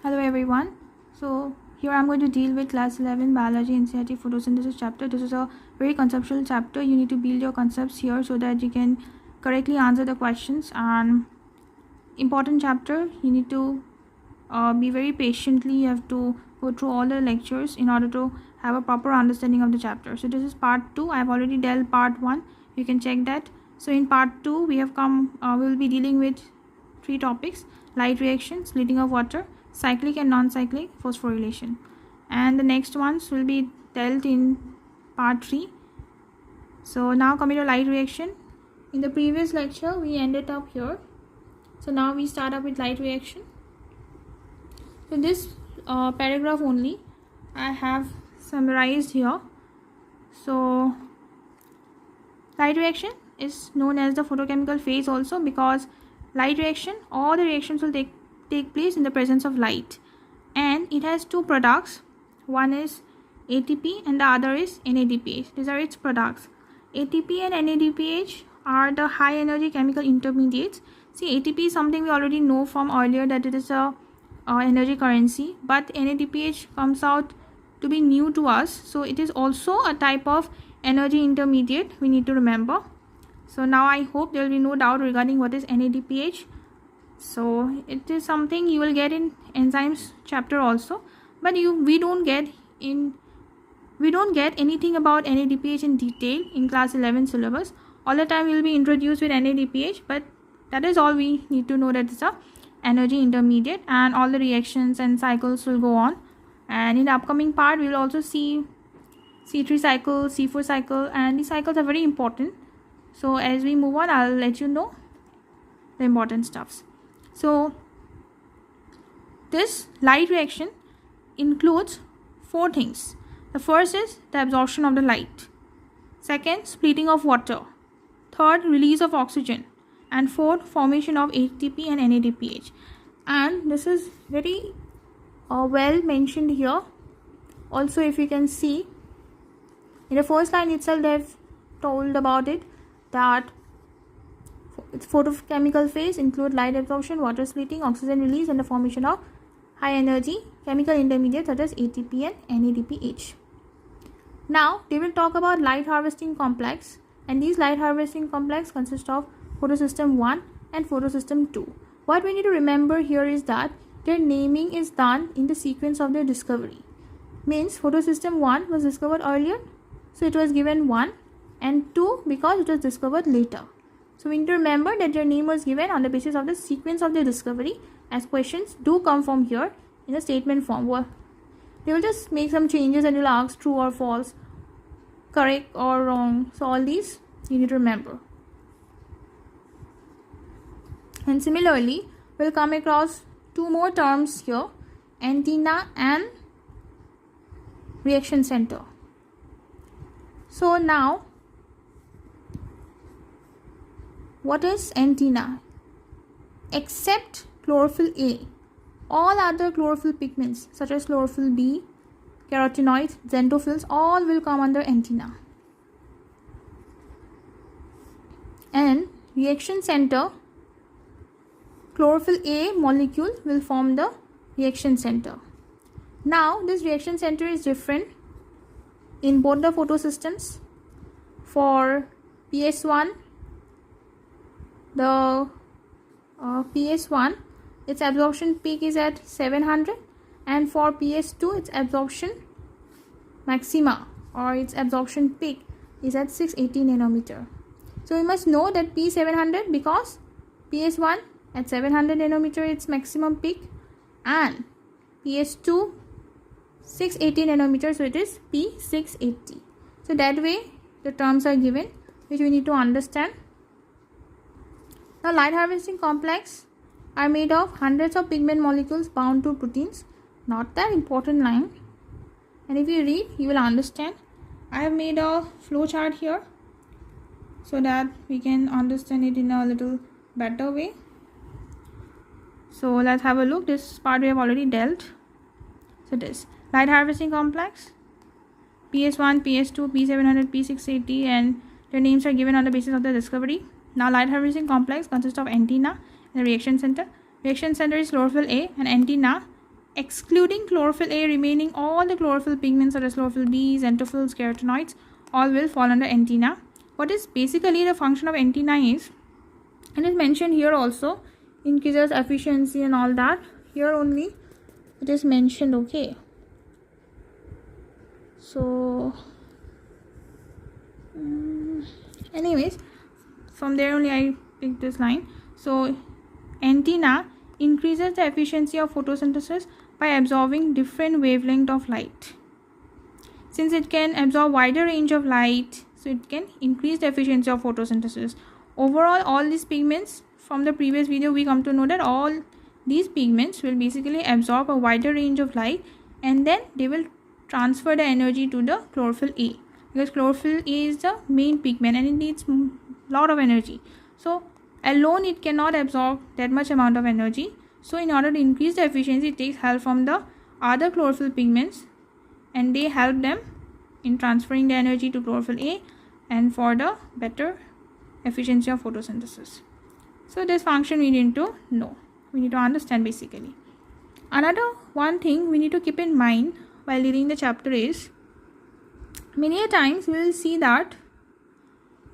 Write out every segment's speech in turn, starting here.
Hello everyone. So here I'm going to deal with class 11 biology NCERT photosynthesis chapter. This is a very conceptual chapter. You need to build your concepts here so that you can correctly answer the questions. And important chapter, you need to be very patiently. You have to go through all the lectures in order to have a proper understanding of the chapter. So this is part 2. I have already dealt part 1. You can check that. So in part 2 we will be dealing with 3 topics: light reaction, splitting of water, cyclic and non-cyclic phosphorylation, and the next ones will be dealt in part 3. So now coming to light reaction. In the previous lecture we ended up here, so now we start up with light reaction. So this paragraph only I have summarized here. So light reaction is known as the photochemical phase also, because light reaction, all the reactions will take place in the presence of light, and it has two products. One is ATP and the other is NADPH. These are its products. ATP and NADPH are the high energy chemical intermediates. See, ATP is something we already know from earlier, that it is a energy currency, but NADPH comes out to be new to us, so it is also a type of energy intermediate we need to remember. So now I hope there will be no doubt regarding what is NADPH. So it is something you will get in enzymes chapter also, but we don't get anything about NADPH in detail in class 11 syllabus. All the time we will be introduced with NADPH, but that is all we need to know, that it's a energy intermediate, and all the reactions and cycles will go on. And in the upcoming part we will also see C3 cycle, C4 cycle, and these cycles are very important. So as we move on, I'll let you know the important stuffs. So this light reaction includes 4 things. The first is the absorption of the light. Second, splitting of water. Third, release of oxygen. And fourth, formation of ATP and NADPH. And this is very well mentioned here. Also, if you can see, in the first line itself they have told about it, that its photochemical phase include light absorption, water splitting, oxygen release, and the formation of high energy chemical intermediates such as ATP and NADPH. Now they will talk about light harvesting complex, and these light harvesting complex consist of photosystem 1 and photosystem 2. What we need to remember here is that their naming is done in the sequence of their discovery. Means photosystem 1 was discovered earlier, so it was given 1, and 2 because it was discovered later. So we need to remember that their name was given on the basis of the sequence of their discovery, as questions do come from here in a statement form. They will just make some changes and will ask true or false, correct or wrong. So all these you need to remember. And similarly, we'll come across 2 more terms here: antenna and reaction center. So now, what is antenna? Except chlorophyll A, all other chlorophyll pigments such as chlorophyll B, carotenoids, xanthophylls, all will come under antenna. And reaction center, chlorophyll A molecule will form the reaction center. Now this reaction center is different in both the photosystems. For PS1, the PS1, its absorption peak is at 700, and for PS2 its absorption maxima or its absorption peak is at 680 nanometer. So we must know that P700 because PS1 at 700 nanometer its maximum peak, and PS2 680 nanometer, so it is P680. So that way the terms are given, which we need to understand. Now light harvesting complex are made of hundreds of pigment molecules bound to proteins. Not that important line, and if you read you will understand. I have made a flow chart here so that we can understand it in a little better way. So let's have a look. This part we have already dealt. So this light harvesting complex, PS1, PS2, P700, P680, and their names are given on the basis of the discovery. Now light harvesting complex consists of antenna and reaction center. Reaction center is chlorophyll A, and antenna excluding chlorophyll A, remaining all the chlorophyll pigments such as chlorophyll B, xanthophylls, carotenoids, all will fall under antenna. What is basically the function of antenna is, and it's mentioned here also, increases efficiency and all that. Here only it is mentioned, okay. So anyways, from there only I picked this line. So antenna increases the efficiency of photosynthesis by absorbing different wavelength of light. Since it can absorb wider range of light, so it can increase the efficiency of photosynthesis. Overall, all these pigments, from the previous video we come to know that all these pigments will basically absorb a wider range of light, and then they will transfer the energy to the chlorophyll A, because chlorophyll A is the main pigment and it needs a lot of energy. So alone it cannot absorb that much amount of energy. So in order to increase the efficiency, it takes help from the other chlorophyll pigments, and they help them in transferring the energy to chlorophyll A and for the better efficiency of photosynthesis. So this function we need to know, we need to understand basically. Another one thing we need to keep in mind while reading the chapter is, many a times we will see that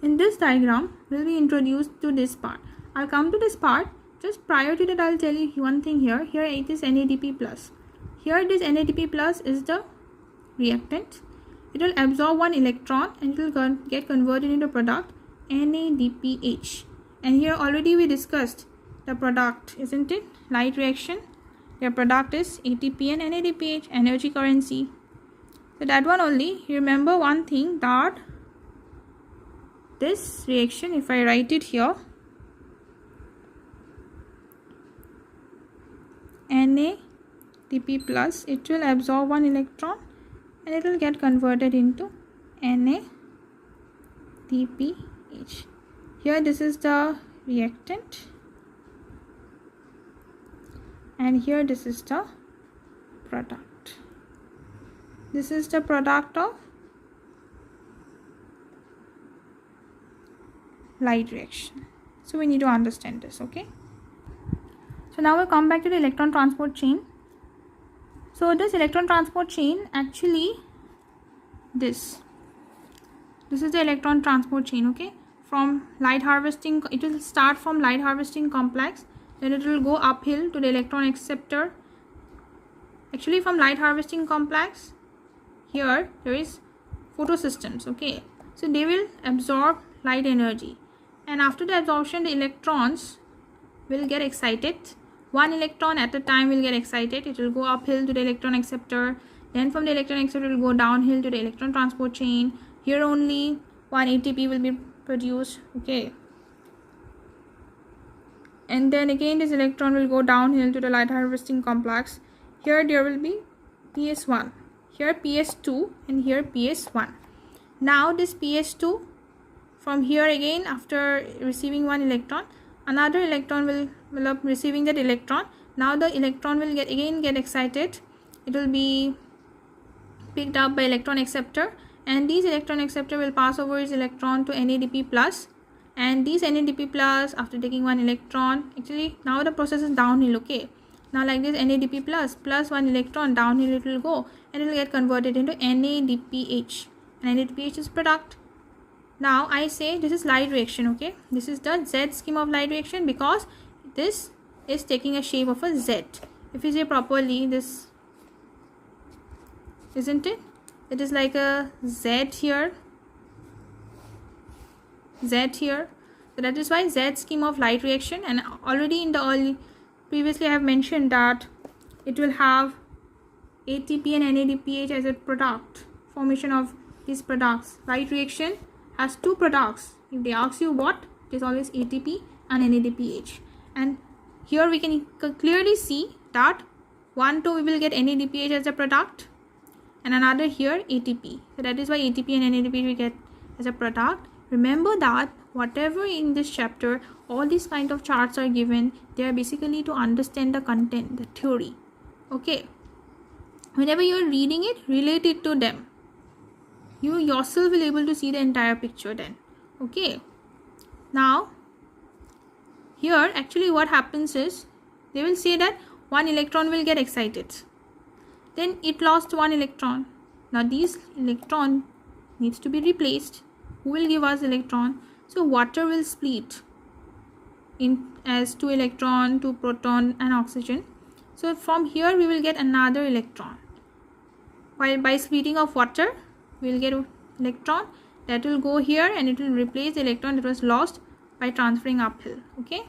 in this diagram we will be introduced to this part. I'll come to this part. Just prior to that, I'll tell you one thing here. Here it is NADP+. Here this NADP+ is the reactant. It will absorb one electron and it will get converted into product NADPH. And here already we discussed the product, isn't it? Light reaction. Your product is ATP and NADPH, energy currency. So that one only. Remember one thing, that this reaction, if I write it here, NADP+, it will absorb one electron and it will get converted into NADPH. Here this is the reactant, and here this is the product. This is the product of light reaction. So we need to understand this, okay. So now we'll come back to the electron transport chain. So this electron transport chain, actually this is the electron transport chain, okay. From light harvesting, it will start from light harvesting complex, then it will go uphill to the electron acceptor. Actually from light harvesting complex, here there is photosystems, okay. So they will absorb light energy, and after the absorption the electrons will get excited. One electron at a time will get excited. It will go uphill to the electron acceptor, then from the electron acceptor it will go downhill to the electron transport chain. Here only one ATP will be produced, okay, and then again this electron will go downhill to the light harvesting complex. Here there will be PS1, here PS2, and here PS1. Now this PS2, from here again, after receiving one electron, another electron will up receiving that electron. Now the electron will get excited. It will be picked up by electron acceptor, and these electron acceptor will pass over its electron to NADP+, and these NADP+, after taking one electron, actually now the process is downhill, okay. Now like this, NADP+ plus one electron, downhill it will go, and it will get converted into NADPH, and NADPH is product. Now I say this is light reaction, okay. This is the Z scheme of light reaction, because this is taking a shape of a Z. If you say properly, this, isn't it? It is like a Z here, Z here. So that is why Z scheme of light reaction. And already in the previously I have mentioned that it will have ATP and NADPH as a product, formation of these products. Light reaction has two products. If they ask you what, it is always ATP and NADPH. And here we can clearly see that we will get NADPH as a product, and another here ATP. So that is why ATP and NADPH we get as a product. Remember that whatever in this chapter, all these kind of charts are given, they are basically to understand the content, the theory, okay. Whenever you are reading it, relate it to them. You yourself will be able to see the entire picture then, okay. Now here actually what happens is, they will say that one electron will get excited. Then it lost one electron. Now this electron needs to be replaced. Who will give us electron? So water will split in as 2 electron, 2 proton and oxygen. So from here we will get another electron. While by splitting of water, we will get an electron that will go here and it will replace the electron that was lost by transferring uphill. Okay,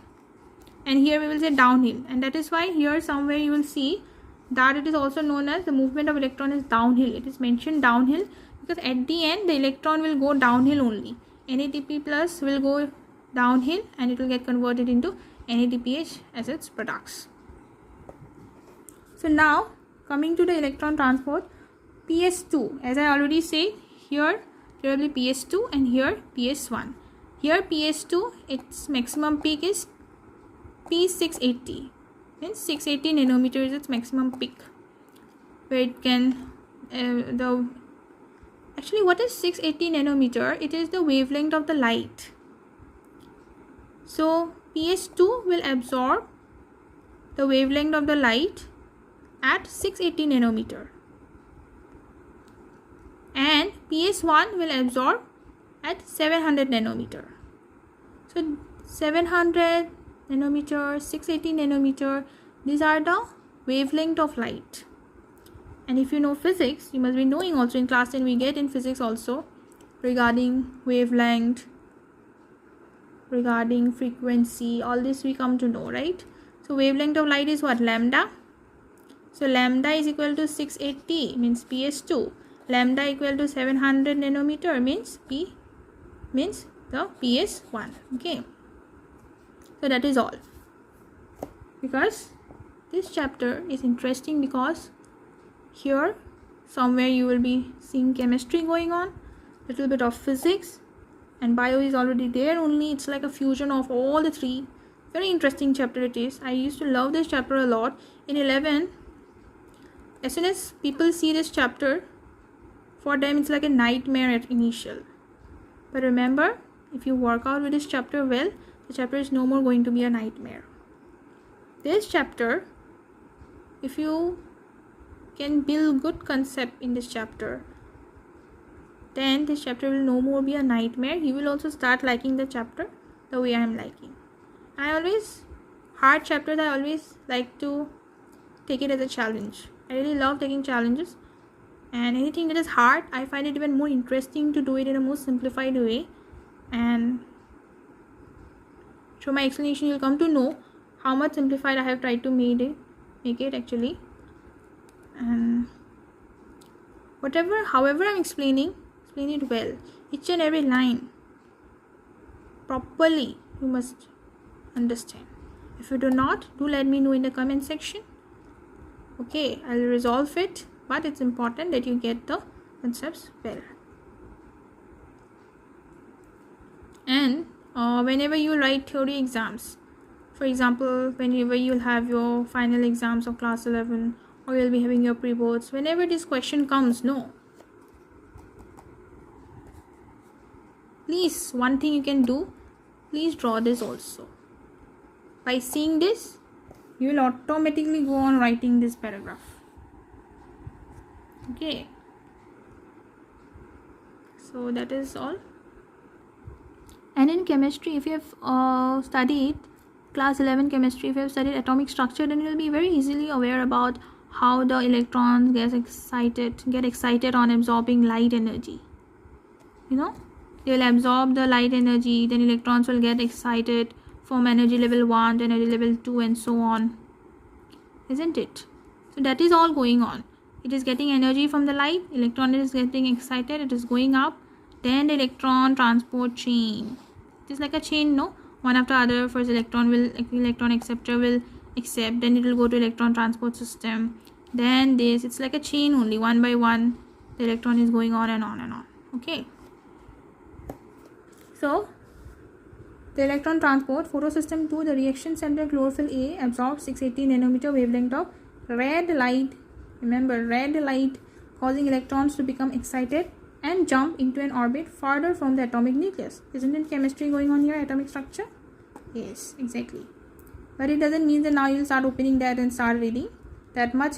and here we will say downhill, and that is why here somewhere you will see that it is also known as the movement of electron is downhill. It is mentioned downhill because at the end the electron will go downhill only. NADP plus will go downhill and it will get converted into NADPH as its products. So now coming to the electron transport, PS2, as I already said, here there will be PS2 and here PS1. Here PS2, its maximum peak is P680, means 680 nanometer is its maximum peak, where it can actually what is 680 nanometer? It is the wavelength of the light. So PS2 will absorb the wavelength of the light at 680 nanometer, and PS1 will absorb at 700 nanometer. So 700 nanometer, 680 nanometer, these are the wavelength of light. And if you know physics, you must be knowing also in class 10 we get in physics also regarding wavelength, regarding frequency, all this we come to know, right? So wavelength of light is what? Lambda. So lambda is equal to 680 means PS2. Lambda equal to 700 nanometer means P means the PS1. Okay, so that is all. Because this chapter is interesting because here somewhere you will be seeing chemistry going on, little bit of physics, and bio is already there only. It's like a fusion of all the three. Very interesting chapter it is. I used to love this chapter a lot. In 11, as soon as people see this chapter, for them it's like a nightmare at initial. But remember, if you work out with this chapter well, the chapter is no more going to be a nightmare. This chapter, if you can build good concept in this chapter, then this chapter will no more be a nightmare. You will also start liking the chapter the way I am liking. Hard chapters, I always like to take it as a challenge. I really love taking challenges, and anything that is hard, I find it even more interesting to do it in a more simplified way. And through my explanation, you'll come to know how much simplified I have tried to make it actually. And however I'm explain it well. Each and every line properly you must understand. If you do not, do let me know in the comment section. Okay, I'll resolve it, but it's important that you get the concepts well. And whenever you write theory exams, for example, whenever you'll have your final exams of class 11, or you'll be having your pre-boards, whenever this question comes, no, please, one thing you can do, please draw this also. By seeing this, you will automatically go on writing this paragraph. Okay, so that is all. And in chemistry, if you have studied class 11 chemistry, if you have studied atomic structure, then you will be very easily aware about how the electrons get excited on absorbing light energy. You know, they will absorb the light energy, then electrons will get excited from energy level 1 to energy level 2 and so on, isn't it? So that is all going on. It is getting energy from the light, electron is getting excited, it is going up, then the electron transport chain. It is like a chain, no? One after other. First electron acceptor will accept, then it will go to electron transport system, then this. It's like a chain only, one by one the electron is going on and on and on. Okay, so the electron transport, photosystem 2, the reaction center chlorophyll A absorbs 680 nanometer wavelength of red light. Remember, red light, causing electrons to become excited and jump into an orbit farther from the atomic nucleus. Isn't it chemistry going on here, atomic structure? Yes, exactly. but it doesn't mean that now you'll start opening that and start reading. That much,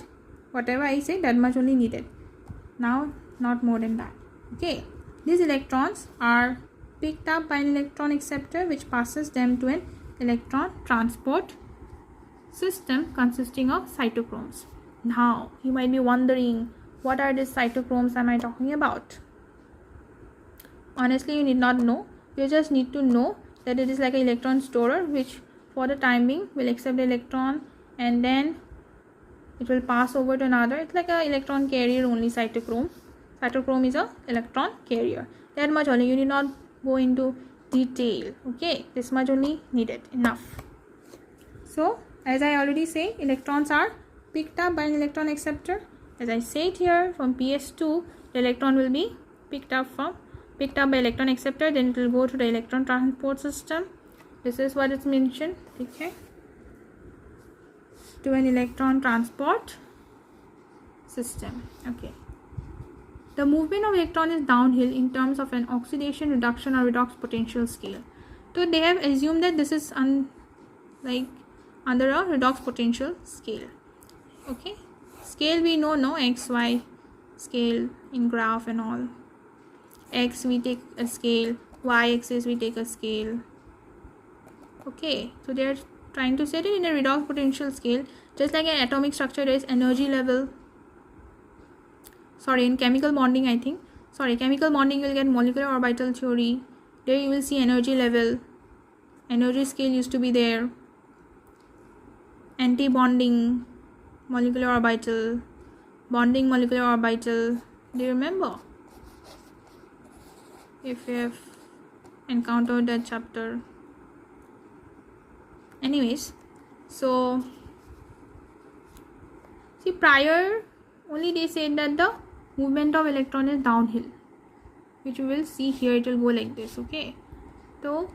whatever I say, that much only needed. Now, not more than that. Okay, these electrons are picked up by an electron acceptor, which passes them to an electron transport system consisting of cytochromes. Now, you might be wondering, what are these cytochromes am I talking about? Honestly, you need not know. You just need to know that it is like an electron storer, which for the time being will accept the electron and then it will pass over to another. It's like an electron carrier only, cytochrome. Cytochrome is a electron carrier. That much only. You need not go into detail. Okay, this much only needed. Enough. So, as I already say, electrons are picked up by an electron acceptor. As I said here, from PS2, the electron will be picked up by electron acceptor, then it will go to the electron transport system. This is what it's mentioned. Okay, to an electron transport system. Okay, the movement of electron is downhill in terms of an oxidation, reduction or redox potential scale. So they have assumed that this is under a redox potential scale. Okay, scale we know, no, x, y scale in graph and all. X we take a scale, y axis we take a scale. Okay, so they are trying to set it in a redox potential scale. Just like an atomic structure, there is energy level. Sorry, in chemical bonding, I think. Sorry, chemical bonding will get molecular orbital theory. There you will see energy level. Energy scale used to be there. Anti-bonding, molecular orbital, bonding, molecular orbital. Do you remember? If you have encountered that chapter. Anyways, so see, prior only they said that the movement of electron is downhill, which we will see here. It will go like this. Okay, so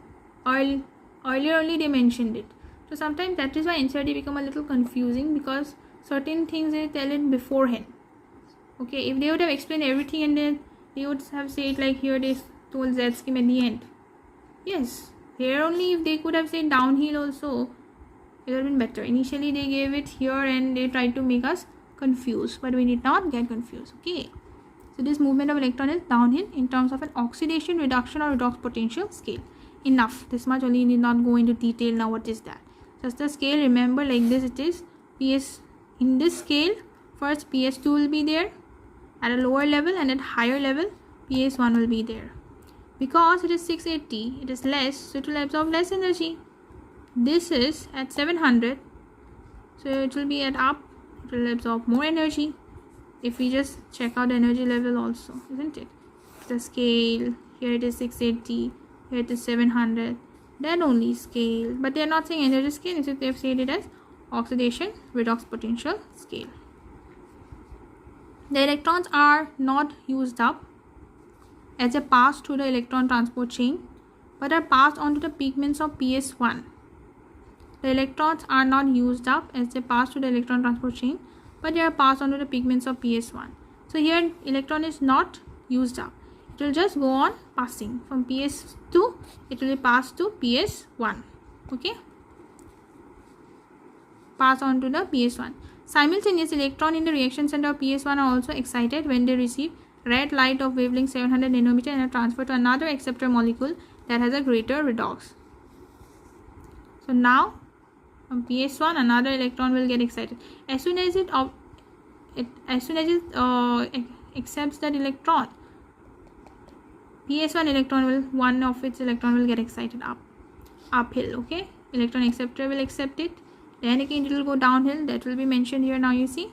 earlier only they mentioned it. So sometimes that is why Ncert become a little confusing, because certain things they tell it beforehand. Okay, if they would have explained everything and then they would have said like here they told Z scheme at the end. Yes, here only if they could have said downhill also, it would have been better. Initially they gave it here and they tried to make us confused, but we need not get confused. Okay, so this movement of electron is downhill in terms of an oxidation, reduction or redox potential scale. Enough, this much only, need not go into detail now. What is that? Just the scale, remember like this. It is PS. In this scale, first PS2 will be there at a lower level, and at higher level PS1 will be there. Because it is 680, it is less, so it will absorb less energy. This is at 700, so it will be at up, it will absorb more energy. If we just check out the energy level also, isn't it? The scale, here it is 680, here it is 700, then only scale. But they are not saying energy scale, instead they have said it as oxidation redox potential scale. The electrons are not used up as they pass through the electron transport chain, but are passed on to the pigments of PS1. The electrons are not used up as they pass through the electron transport chain, but they are passed on to the pigments of PS1. So here electron is not used up. It will just go on passing from PS2. It will be passed to PS1. Okay, pass on to the PS1. Simultaneous electron in the reaction center of PS1 are also excited when they receive red light of wavelength 700 nanometer and are transferred to another acceptor molecule that has a greater redox. So now from PS1 another electron will get excited. As soon as it accepts that electron, PS1 electron will, one of its electron will get excited uphill. Okay, electron acceptor will accept it, then again it will go downhill. That will be mentioned here. Now you see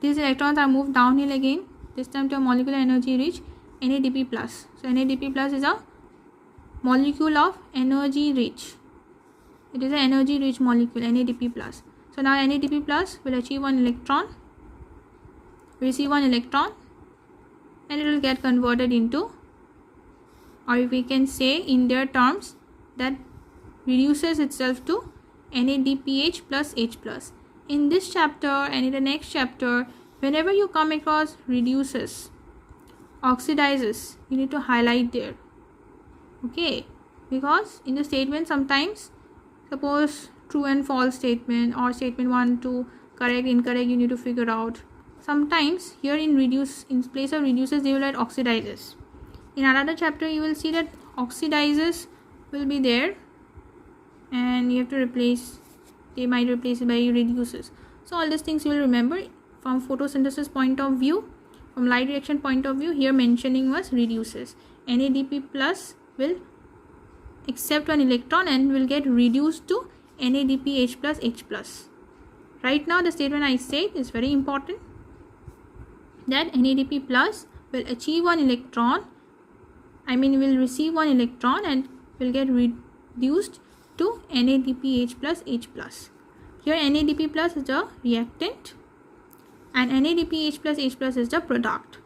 these electrons are moved downhill again, this time to a molecular energy rich NADP+. So NADP+ is a molecule of energy rich. It is an energy rich molecule, NADP+. So now NADP+ will achieve one electron, receive one electron, and it will get converted into, or we can say in their terms, that reduces itself to NADPH plus H+. In this chapter and in the next chapter, whenever you come across reduces, oxidizes, you need to highlight there. Okay, because in the statement sometimes, suppose true and false statement or statement 1, 2, correct, incorrect, you need to figure out. Sometimes here in place of reduces they will write oxidizes. In another chapter you will see that oxidizes will be there and you have to replace, they might replace it by reduces. So all these things you will remember from photosynthesis point of view, from light reaction point of view. Here mentioning was reduces. NADP plus will accept one electron and will get reduced to NADPH plus H plus. Right now the statement I said is very important, that NADP plus will achieve one electron, will receive one electron and will get reduced to NADPH plus H plus. Here NADP plus is the reactant and NADPH plus H plus is the product.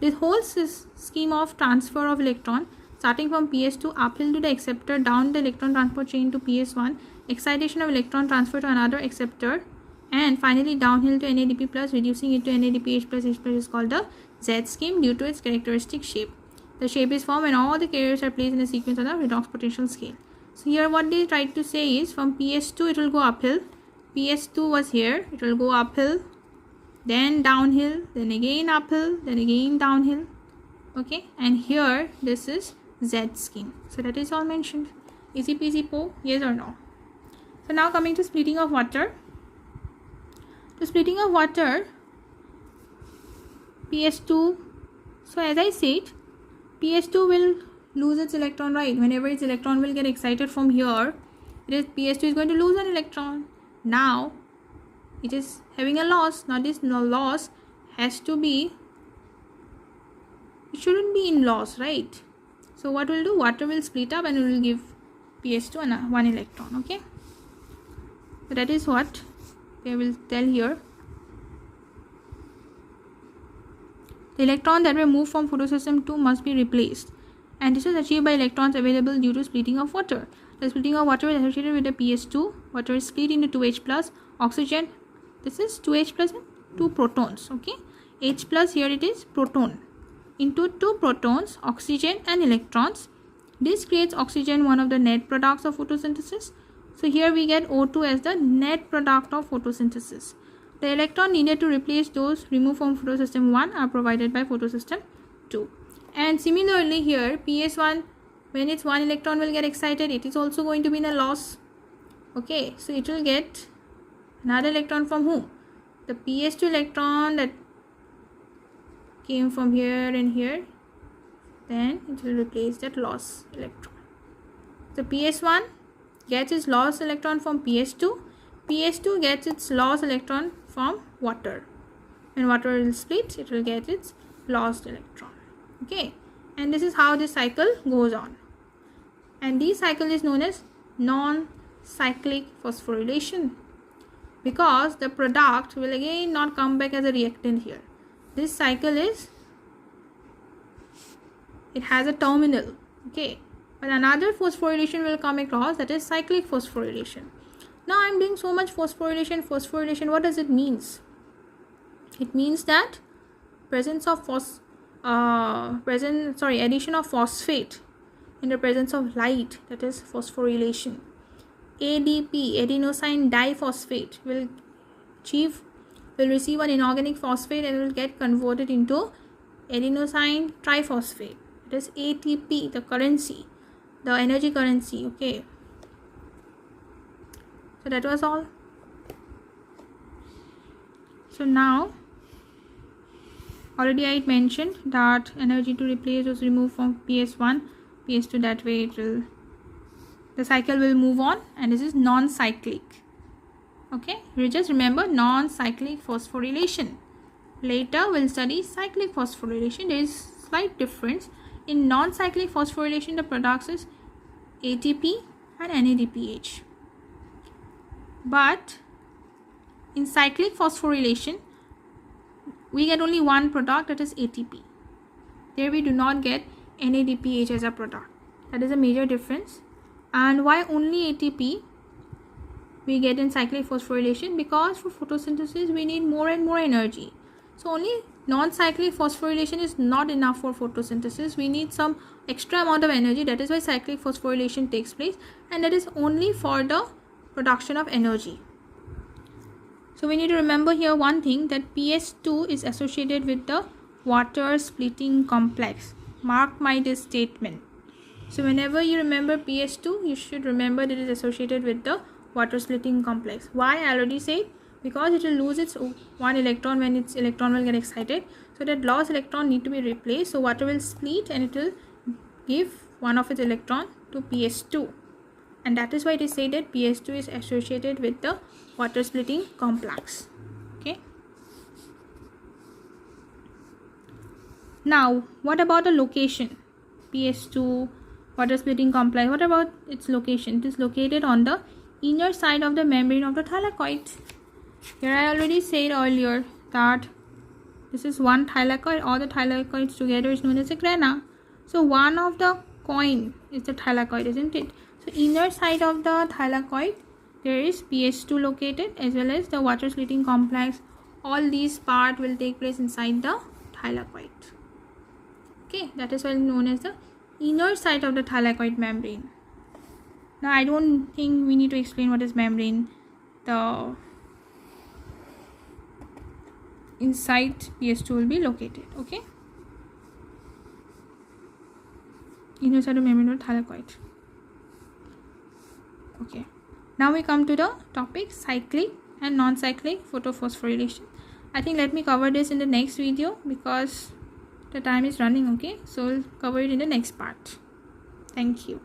This whole scheme of transfer of electron starting from PS2 uphill to the acceptor, down the electron transport chain to PS1, excitation of electron transfer to another acceptor, and finally downhill to NADP plus, reducing it to NADPH plus H plus is called the Z scheme due to its characteristic shape. The shape is formed when all the carriers are placed in a sequence on the redox potential scale. So here what they tried to say is from PS2 it will go uphill. PS2 was here, it will go uphill, then downhill, then again uphill, then again downhill. Okay, and here this is Z scheme. So that is all mentioned. Easy peasy po, yes or no? So now coming to splitting of water. The splitting of water, PS2, so as I said, PS2 will lose its electron, right? Whenever its electron will get excited from here, PS2 is going to lose an electron. Now it is having a loss. Now this loss has to be, it shouldn't be in loss, right? So what will do? Water will split up and it will give PS2 one electron. Okay, so that is what they will tell here. The electron that were moved from photosystem 2 must be replaced, and this is achieved by electrons available due to splitting of water. The splitting of water is associated with the PS2. Water is split into 2H plus, oxygen, this is 2H plus and 2 protons. Okay, H plus, here it is proton, into 2 protons, oxygen and electrons. This creates oxygen, one of the net products of photosynthesis. So here we get O2 as the net product of photosynthesis. The electron needed to replace those removed from photosystem 1 are provided by photosystem 2. And similarly here PS1, when its one electron will get excited, it is also going to be in a loss. Okay, so it will get another electron from whom? The PS2 electron that came from here and here, then it will replace that loss electron. The PS1 gets its lost electron from PS2. PS2 gets its lost electron from water. When water will split, it will get its lost electron. Okay, and this is how this cycle goes on. And this cycle is known as non-cyclic phosphorylation, because the product will again not come back as a reactant here. This cycle is, it has a terminal. Okay, but another phosphorylation will come across, that is cyclic phosphorylation. Now I am doing so much phosphorylation. What does it mean? It means that presence of addition of phosphate in the presence of light, that is phosphorylation. ADP, adenosine diphosphate, will receive an inorganic phosphate and will get converted into adenosine triphosphate. It is ATP, the currency, the energy currency. Okay, so that was all. So now already I mentioned that energy to replace was removed from PS1, PS2, that way the cycle will move on, and this is non-cyclic. Okay, you just remember non-cyclic phosphorylation. Later we'll study cyclic phosphorylation. There is slight difference. In non-cyclic phosphorylation, the products is ATP and NADPH. But in cyclic phosphorylation, we get only one product, that is ATP. There we do not get NADPH as a product. That is a major difference. And why only ATP we get in cyclic phosphorylation? Because for photosynthesis we need more and more energy. So only non-cyclic phosphorylation is not enough for photosynthesis. We need some extra amount of energy. That is why cyclic phosphorylation takes place, and that is only for the production of energy. So we need to remember here one thing, that PS2 is associated with the water splitting complex. Mark this statement. So whenever you remember PS2, you should remember that it is associated with the water splitting complex. Why? I already said, because it will lose its one electron when its electron will get excited. So that lost electron need to be replaced. So water will split and it will give one of its electron to PS2. And that is why it is said that PS2 is associated with the water splitting complex. Okay. Now, what about the location? PS2, water splitting complex. What about its location? It is located on the inner side of the membrane of the thylakoid. Here I already said earlier that this is one thylakoid. All the thylakoids together is known as a grana. So one of the coin is the thylakoid, isn't it? So inner side of the thylakoid, there is PS2 located, as well as the water splitting complex. All these parts will take place inside the thylakoid. Okay, that is why known as the inner side of the thylakoid membrane. Now I don't think we need to explain what is membrane. The inside PS2 will be located. Okay, inner side of membrane of thylakoid. Okay, now we come to the topic cyclic and non-cyclic photophosphorylation. I think let me cover this in the next video because the time is running. Okay, so we'll cover it in the next part. Thank you.